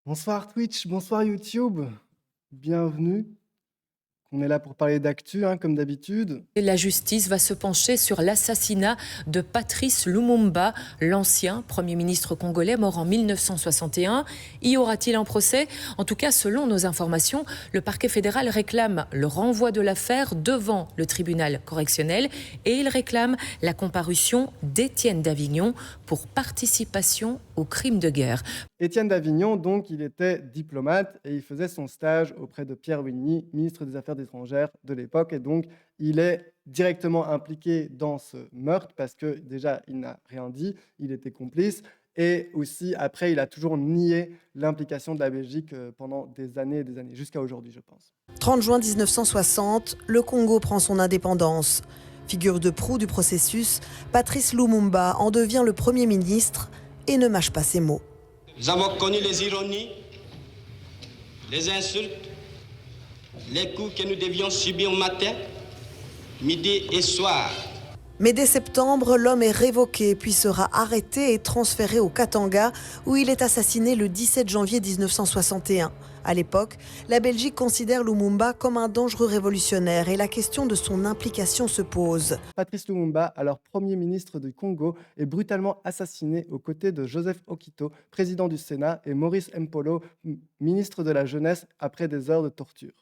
Bonsoir Twitch, bonsoir YouTube, bienvenue. On est là pour parler d'actu, comme d'habitude. La justice va se pencher sur l'assassinat de Patrice Lumumba, l'ancien Premier ministre congolais mort en 1961. Y aura-t-il un procès? En tout cas, selon nos informations, le parquet fédéral réclame le renvoi de l'affaire devant le tribunal correctionnel et il réclame la comparution d'Étienne Davignon pour participation aux crimes de guerre. Étienne Davignon, donc, il était diplomate et il faisait son stage auprès de Pierre Winny, ministre des Affaires étrangères de l'époque. Et donc, il est directement impliqué dans ce meurtre parce que déjà, il n'a rien dit, il était complice. Et aussi, après, il a toujours nié l'implication de la Belgique pendant des années et des années, jusqu'à aujourd'hui, je pense. 30 juin 1960, le Congo prend son indépendance. Figure de proue du processus, Patrice Lumumba en devient le Premier ministre et ne mâche pas ses mots. Nous avons connu les ironies, les insultes, les coups que nous devions subir matin, midi et soir. Mais dès septembre, l'homme est révoqué puis sera arrêté et transféré au Katanga où il est assassiné le 17 janvier 1961. À l'époque, la Belgique considère Lumumba comme un dangereux révolutionnaire et la question de son implication se pose. Patrice Lumumba, alors Premier ministre du Congo, est brutalement assassiné aux côtés de Joseph Okito, président du Sénat, et Maurice Mpolo, ministre de la Jeunesse, après des heures de torture.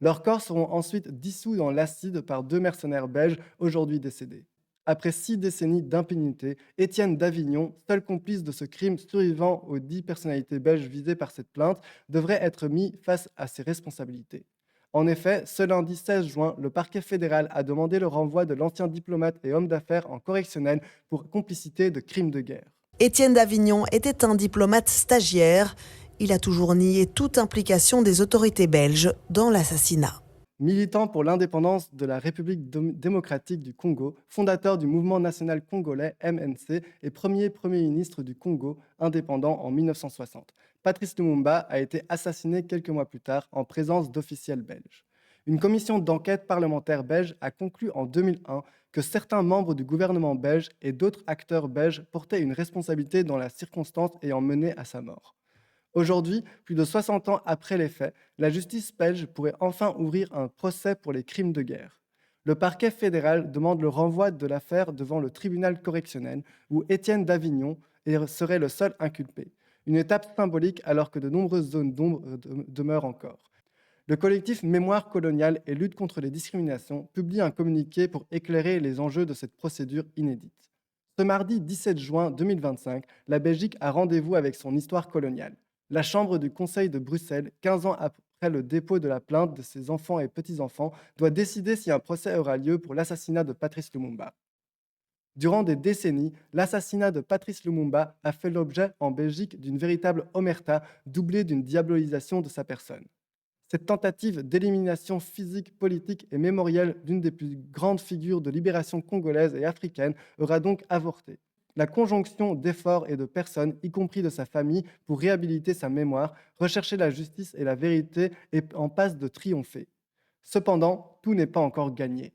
Leurs corps seront ensuite dissous dans l'acide par deux mercenaires belges, aujourd'hui décédés. Après 6 décennies d'impunité, Étienne Davignon, seul complice de ce crime survivant aux 10 personnalités belges visées par cette plainte, devrait être mis face à ses responsabilités. En effet, ce lundi 16 juin, le parquet fédéral a demandé le renvoi de l'ancien diplomate et homme d'affaires en correctionnel pour complicité de crimes de guerre. Étienne Davignon était un diplomate stagiaire. Il a toujours nié toute implication des autorités belges dans l'assassinat. Militant pour l'indépendance de la République démocratique du Congo, fondateur du mouvement national congolais MNC et Premier ministre du Congo indépendant en 1960, Patrice Lumumba a été assassiné quelques mois plus tard en présence d'officiels belges. Une commission d'enquête parlementaire belge a conclu en 2001 que certains membres du gouvernement belge et d'autres acteurs belges portaient une responsabilité dans la circonstance ayant mené à sa mort. Aujourd'hui, plus de 60 ans après les faits, la justice belge pourrait enfin ouvrir un procès pour les crimes de guerre. Le parquet fédéral demande le renvoi de l'affaire devant le tribunal correctionnel où Étienne Davignon serait le seul inculpé. Une étape symbolique alors que de nombreuses zones d'ombre demeurent encore. Le collectif Mémoire coloniale et lutte contre les discriminations publie un communiqué pour éclairer les enjeux de cette procédure inédite. Ce mardi 17 juin 2025, la Belgique a rendez-vous avec son histoire coloniale. La Chambre du Conseil de Bruxelles, 15 ans après le dépôt de la plainte de ses enfants et petits-enfants, doit décider si un procès aura lieu pour l'assassinat de Patrice Lumumba. Durant des décennies, l'assassinat de Patrice Lumumba a fait l'objet en Belgique d'une véritable omerta, doublée d'une diabolisation de sa personne. Cette tentative d'élimination physique, politique et mémorielle d'une des plus grandes figures de libération congolaise et africaine aura donc avorté. La conjonction d'efforts et de personnes, y compris de sa famille, pour réhabiliter sa mémoire, rechercher la justice et la vérité est en passe de triompher. Cependant, tout n'est pas encore gagné.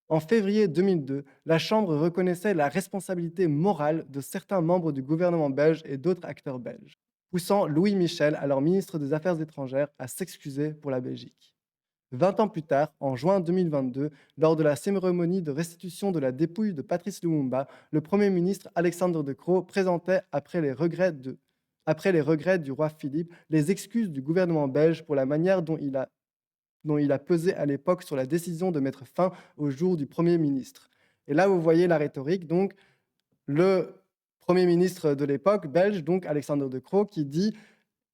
En février 2002, la Chambre reconnaissait la responsabilité morale de certains membres du gouvernement belge et d'autres acteurs belges, poussant Louis Michel, alors ministre des Affaires étrangères, à s'excuser pour la Belgique. 20 ans plus tard, en juin 2022, lors de la cérémonie de restitution de la dépouille de Patrice Lumumba, le Premier ministre Alexandre De Croo présentait, après les regrets du roi Philippe, les excuses du gouvernement belge pour la manière dont il a pesé à l'époque sur la décision de mettre fin au jour du Premier ministre. Et là, vous voyez la rhétorique. Donc, le Premier ministre de l'époque belge, donc Alexandre De Croo, qui dit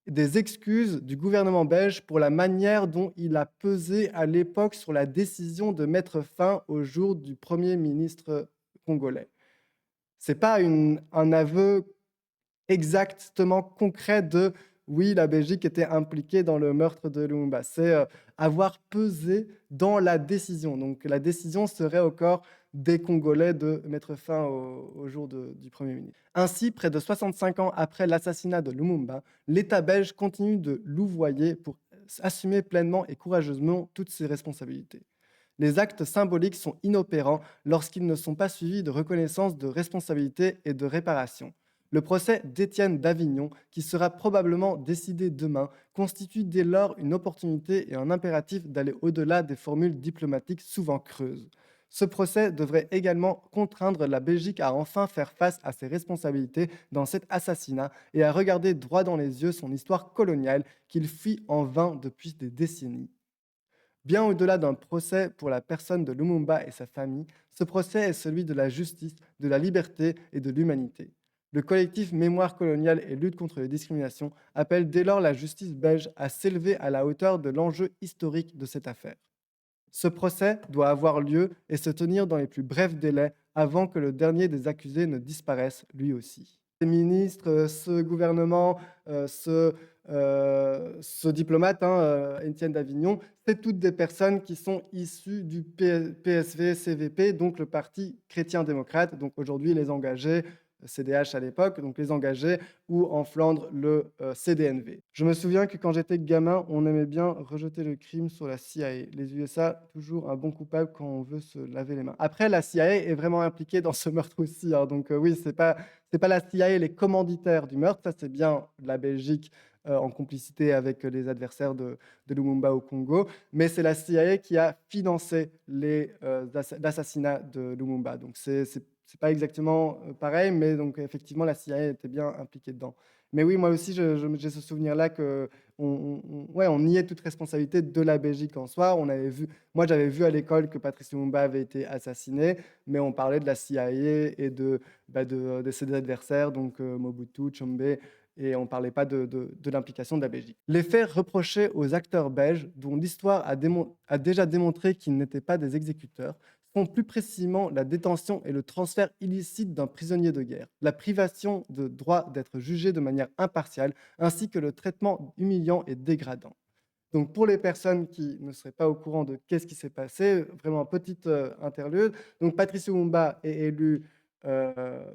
des excuses du gouvernement belge pour la manière dont il a pesé à l'époque sur la décision de mettre fin au jour du Premier ministre congolais. Ce n'est pas un aveu exactement concret de oui, la Belgique était impliquée dans le meurtre de Lumumba. C'est avoir pesé dans la décision. Donc la décision serait encore des Congolais de mettre fin au jour du Premier ministre. Ainsi, près de 65 ans après l'assassinat de Lumumba, l'État belge continue de louvoyer pour assumer pleinement et courageusement toutes ses responsabilités. Les actes symboliques sont inopérants lorsqu'ils ne sont pas suivis de reconnaissance de responsabilité et de réparation. Le procès d'Étienne d'Avignon, qui sera probablement décidé demain, constitue dès lors une opportunité et un impératif d'aller au-delà des formules diplomatiques souvent creuses. Ce procès devrait également contraindre la Belgique à enfin faire face à ses responsabilités dans cet assassinat et à regarder droit dans les yeux son histoire coloniale qu'il fuit en vain depuis des décennies. Bien au-delà d'un procès pour la personne de Lumumba et sa famille, ce procès est celui de la justice, de la liberté et de l'humanité. Le collectif Mémoire coloniale et lutte contre les discriminations appelle dès lors la justice belge à s'élever à la hauteur de l'enjeu historique de cette affaire. Ce procès doit avoir lieu et se tenir dans les plus brefs délais avant que le dernier des accusés ne disparaisse lui aussi. Ces ministres, ce gouvernement, ce diplomate, Étienne d'Avignon, c'est toutes des personnes qui sont issues du PSV-CVP, donc le Parti chrétien-démocrate, donc aujourd'hui les engagés, CDH à l'époque, donc les engagés, ou en Flandre, le CDNV. Je me souviens que quand j'étais gamin, on aimait bien rejeter le crime sur la CIA. Les USA, toujours un bon coupable quand on veut se laver les mains. Après, la CIA est vraiment impliquée dans ce meurtre aussi. Donc oui, c'est pas la CIA les commanditaires du meurtre, ça c'est bien la Belgique en complicité avec les adversaires de Lumumba au Congo, mais c'est la CIA qui a financé l'assassinat de Lumumba. Donc c'est pas exactement pareil, mais donc effectivement la CIA était bien impliquée dedans. Mais oui, moi aussi j'ai ce souvenir-là que on niait toute responsabilité de la Belgique en soi. Moi j'avais vu à l'école que Patrice Lumumba avait été assassiné, mais on parlait de la CIA et de ses adversaires, donc Mobutu, Tshombe, et on ne parlait pas de l'implication de la Belgique. Les faits reprochés aux acteurs belges, dont l'histoire a déjà démontré qu'ils n'étaient pas des exécuteurs, sont plus précisément la détention et le transfert illicite d'un prisonnier de guerre, la privation de droit d'être jugé de manière impartiale, ainsi que le traitement humiliant et dégradant. Donc pour les personnes qui ne seraient pas au courant de qu'est-ce qui s'est passé, vraiment un petit interlude. Donc Patrice Lumumba est élu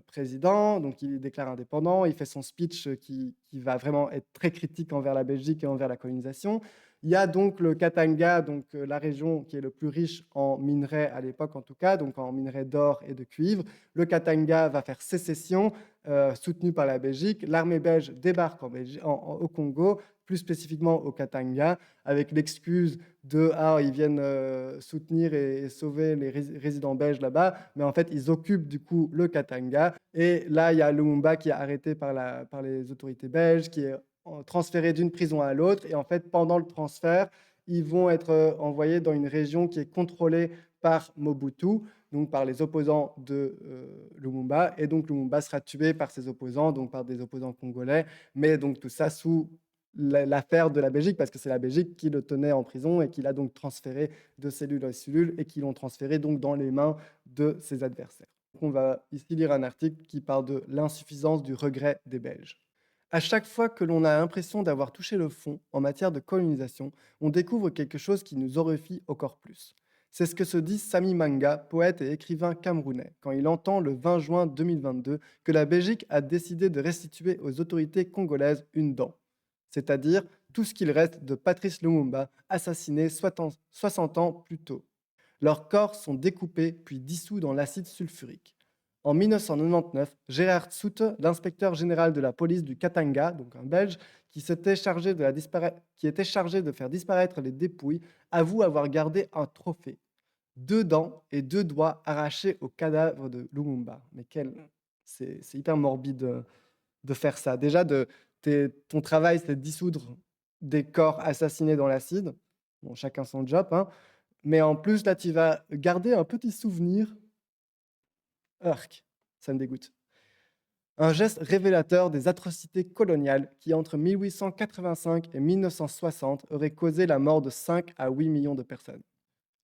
président, donc il déclare indépendant, il fait son speech qui va vraiment être très critique envers la Belgique et envers la colonisation. Il y a donc le Katanga, donc la région qui est le plus riche en minerais à l'époque en tout cas, donc en minerais d'or et de cuivre. Le Katanga va faire sécession, soutenu par la Belgique. L'armée belge débarque au Congo, plus spécifiquement au Katanga, avec l'excuse de ils viennent soutenir et sauver les résidents belges là-bas, mais en fait ils occupent du coup le Katanga. Et là il y a Lumumba qui est arrêté par les autorités belges, qui est transférés d'une prison à l'autre. Et en fait, pendant le transfert, ils vont être envoyés dans une région qui est contrôlée par Mobutu, donc par les opposants de Lumumba. Et donc Lumumba sera tué par ses opposants, donc par des opposants congolais. Mais donc tout ça sous l'affaire de la Belgique, parce que c'est la Belgique qui le tenait en prison et qui l'a donc transféré de cellule en cellule et qui l'ont transféré donc dans les mains de ses adversaires. Donc on va ici lire un article qui parle de l'insuffisance du regret des Belges. À chaque fois que l'on a l'impression d'avoir touché le fond en matière de colonisation, on découvre quelque chose qui nous horrifie encore plus. C'est ce que se dit Sami Manga, poète et écrivain camerounais, quand il entend le 20 juin 2022 que la Belgique a décidé de restituer aux autorités congolaises une dent, c'est-à-dire tout ce qu'il reste de Patrice Lumumba, assassiné 60 ans plus tôt. Leurs corps sont découpés puis dissous dans l'acide sulfurique. En 1999, Gérard Soute, l'inspecteur général de la police du Katanga, donc un Belge, qui était chargé de faire disparaître les dépouilles, avoue avoir gardé un trophée. 2 dents et 2 doigts arrachés au cadavre de Lumumba. Mais c'est hyper morbide de faire ça. Déjà, ton travail, c'est de dissoudre des corps assassinés dans l'acide. Bon, chacun son job, hein. Mais en plus, là, tu vas garder un petit souvenir. Urk, ça me dégoûte. Un geste révélateur des atrocités coloniales qui, entre 1885 et 1960, auraient causé la mort de 5 à 8 millions de personnes.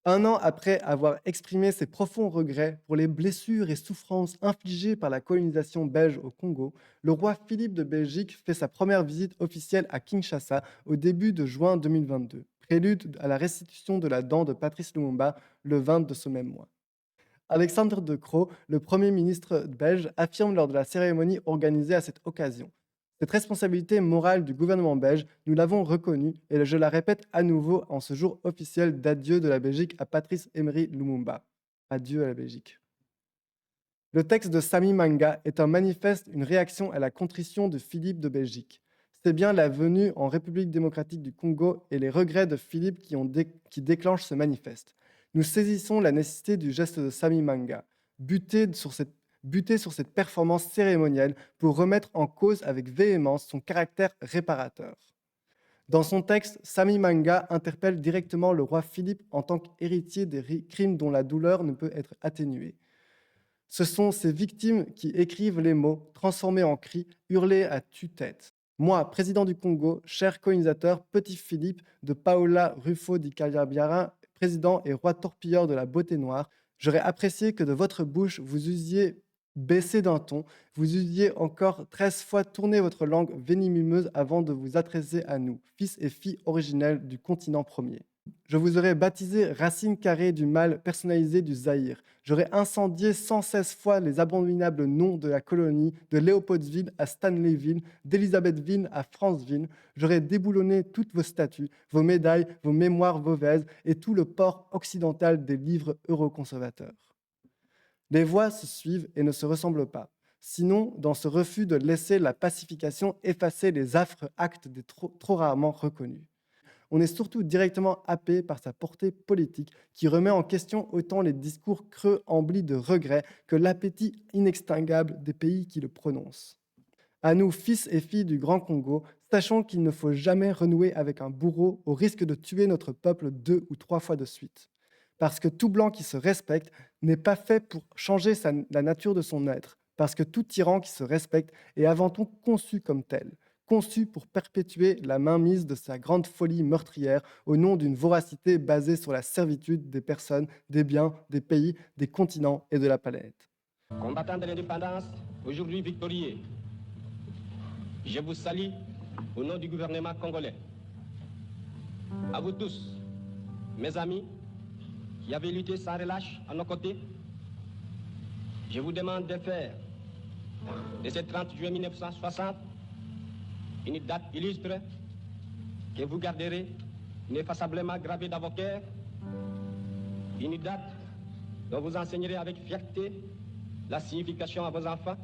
Un an après avoir exprimé ses profonds regrets pour les blessures et souffrances infligées par la colonisation belge au Congo, le roi Philippe de Belgique fait sa première visite officielle à Kinshasa au début de juin 2022, prélude à la restitution de la dent de Patrice Lumumba le 20 de ce même mois. Alexandre De Croo, le Premier ministre belge, affirme lors de la cérémonie organisée à cette occasion. Cette responsabilité morale du gouvernement belge, nous l'avons reconnue et je la répète à nouveau en ce jour officiel d'adieu de la Belgique à Patrice Emery Lumumba. Adieu à la Belgique. Le texte de Sami Manga est un manifeste, une réaction à la contrition de Philippe de Belgique. C'est bien la venue en République démocratique du Congo et les regrets de Philippe qui déclenchent ce manifeste. Nous saisissons la nécessité du geste de Sami Manga, buter sur cette performance cérémonielle pour remettre en cause avec véhémence son caractère réparateur. Dans son texte, Sami Manga interpelle directement le roi Philippe en tant qu'héritier des crimes dont la douleur ne peut être atténuée. Ce sont ces victimes qui écrivent les mots, transformés en cris, hurlés à tue-tête. Moi, président du Congo, cher colonisateur, petit Philippe de Paola Rufo di Calabiara, président et roi torpilleur de la beauté noire, j'aurais apprécié que de votre bouche vous usiez baissé d'un ton, vous usiez encore 13 fois tourné votre langue venimeuse avant de vous adresser à nous, fils et filles originels du continent premier. Je vous aurais baptisé racine carrée du mal personnalisé du Zaïre. J'aurais incendié 116 fois les abominables noms de la colonie, de Léopoldville à Stanleyville, d'Elisabethville à Franceville. J'aurais déboulonné toutes vos statues, vos médailles, vos mémoires mauvaises et tout le port occidental des livres euroconservateurs. Les voix se suivent et ne se ressemblent pas. Sinon, dans ce refus de laisser la pacification effacer les affreux actes des trop rarement reconnus. On est surtout directement happé par sa portée politique qui remet en question autant les discours creux emplis de regrets que l'appétit inextinguable des pays qui le prononcent. À nous, fils et filles du Grand Congo, sachons qu'il ne faut jamais renouer avec un bourreau au risque de tuer notre peuple 2 ou 3 fois de suite. Parce que tout blanc qui se respecte n'est pas fait pour changer la nature de son être, parce que tout tyran qui se respecte est avant tout conçu comme tel. Conçu pour perpétuer la mainmise de sa grande folie meurtrière au nom d'une voracité basée sur la servitude des personnes, des biens, des pays, des continents et de la planète. Combattants de l'indépendance, aujourd'hui victorieux, je vous salue au nom du gouvernement congolais. À vous tous, mes amis, qui avez lutté sans relâche à nos côtés, je vous demande de faire de ce 30 juillet 1960 une date illustre que vous garderez ineffaçablement gravée dans vos cœurs, une date dont vous enseignerez avec fierté la signification à vos enfants,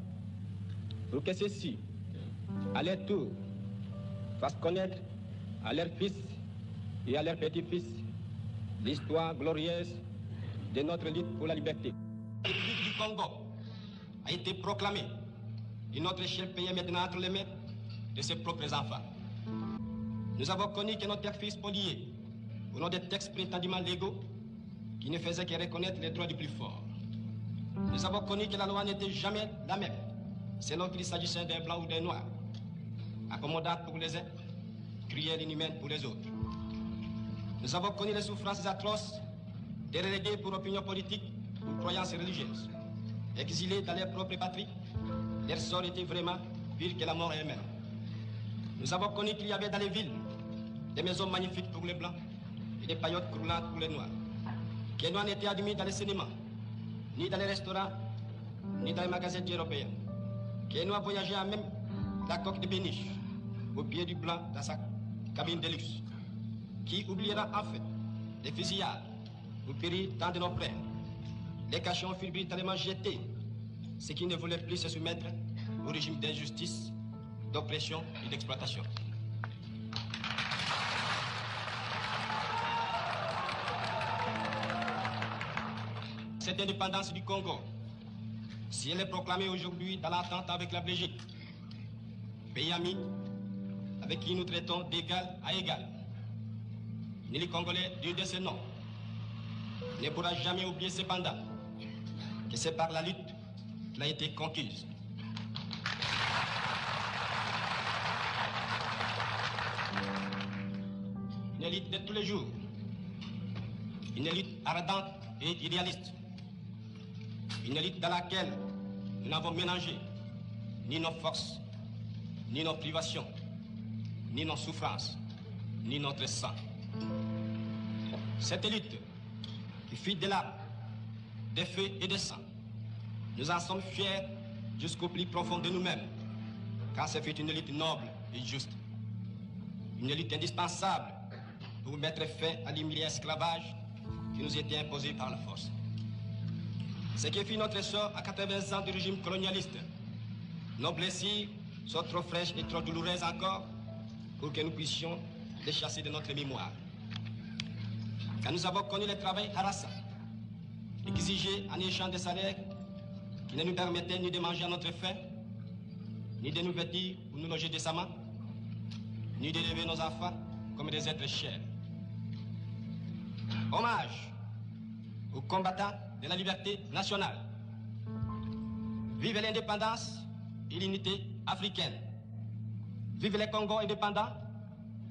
pour que ceux-ci, à leur tour, fassent connaître à leurs fils et à leurs petits-fils l'histoire glorieuse de notre lutte pour la liberté. La République du Congo a été proclamée et notre cher pays est maintenant entre les mains de ses propres enfants. Nous avons connu que notre père fut spolié au nom des textes prétendument légaux qui ne faisaient que reconnaître les droits du plus fort. Nous avons connu que la loi n'était jamais la même, selon qu'il s'agissait d'un blanc ou d'un noir, accommodante pour les uns, cruelle et inhumaine pour les autres. Nous avons connu les souffrances atroces des relégués pour opinion politique ou croyances religieuses. Exilés dans leur propre patrie, leur sort était vraiment pire que la mort elle-même. Nous avons connu qu'il y avait dans les villes des maisons magnifiques pour les blancs et des paillotes croulantes pour les noirs. Que les noirs n'étaient admis dans les cinémas, ni dans les restaurants, ni dans les magasins européens. Que les noirs voyageaient à même la coque de péniche au pied du blanc dans sa cabine de luxe. Qui oubliera en fait les fusillades où périrent tant de nos frères. Les cachons furent brutalement jetés, ceux qui ne voulaient plus se soumettre au régime d'injustice, d'oppression et d'exploitation. Cette indépendance du Congo, si elle est proclamée aujourd'hui dans l'entente avec la Belgique, pays ami avec qui nous traitons d'égal à égal, ni les Congolais dieu de ce nom ne pourra jamais oublier cependant que c'est par la lutte qu'elle a été conquise. Une élite de tous les jours, une élite ardente et idéaliste, une élite dans laquelle nous n'avons mélangé ni nos forces, ni nos privations, ni nos souffrances, ni notre sang. Cette élite qui fit de larmes, des feux et des sangs, nous en sommes fiers jusqu'au plus profond de nous-mêmes, car ce fut une élite noble et juste, une élite indispensable pour mettre fin à l'humiliant esclavage qui nous était imposé par la force. Ce qui fit notre sort à 80 ans du régime colonialiste. Nos blessures sont trop fraîches et trop douloureuses encore pour que nous puissions les chasser de notre mémoire. Car nous avons connu le travail harassant, exigé en échange de salaires qui ne nous permettaient ni de manger à notre faim, ni de nous vêtir ou nous loger décemment, ni d'élever nos enfants comme des êtres chers. Hommage aux combattants de la liberté nationale. Vive l'indépendance et l'unité africaine. Vive les Congos indépendants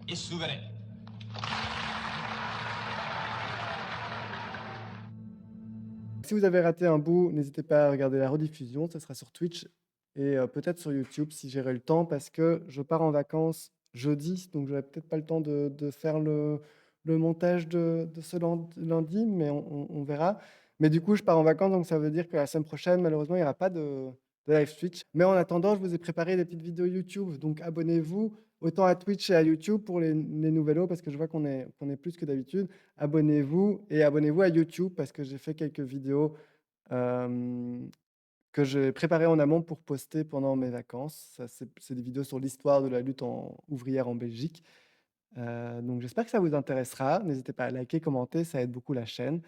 et souverains. Si vous avez raté un bout, n'hésitez pas à regarder la rediffusion, ça sera sur Twitch et peut-être sur YouTube si j'aurai le temps, parce que je pars en vacances jeudi, donc j'aurai peut-être pas le temps de faire le montage de ce lundi, mais on verra. Mais du coup, je pars en vacances, donc ça veut dire que la semaine prochaine, malheureusement, il n'y aura pas de live Twitch. Mais en attendant, je vous ai préparé des petites vidéos YouTube, donc abonnez-vous autant à Twitch et à YouTube pour les nouvellos, parce que je vois qu'on est plus que d'habitude. Abonnez-vous et abonnez-vous à YouTube, parce que j'ai fait quelques vidéos que j'ai préparées en amont pour poster pendant mes vacances. C'est des vidéos sur l'histoire de la lutte ouvrière en Belgique. Donc j'espère que ça vous intéressera. N'hésitez pas à liker, commenter, ça aide beaucoup la chaîne.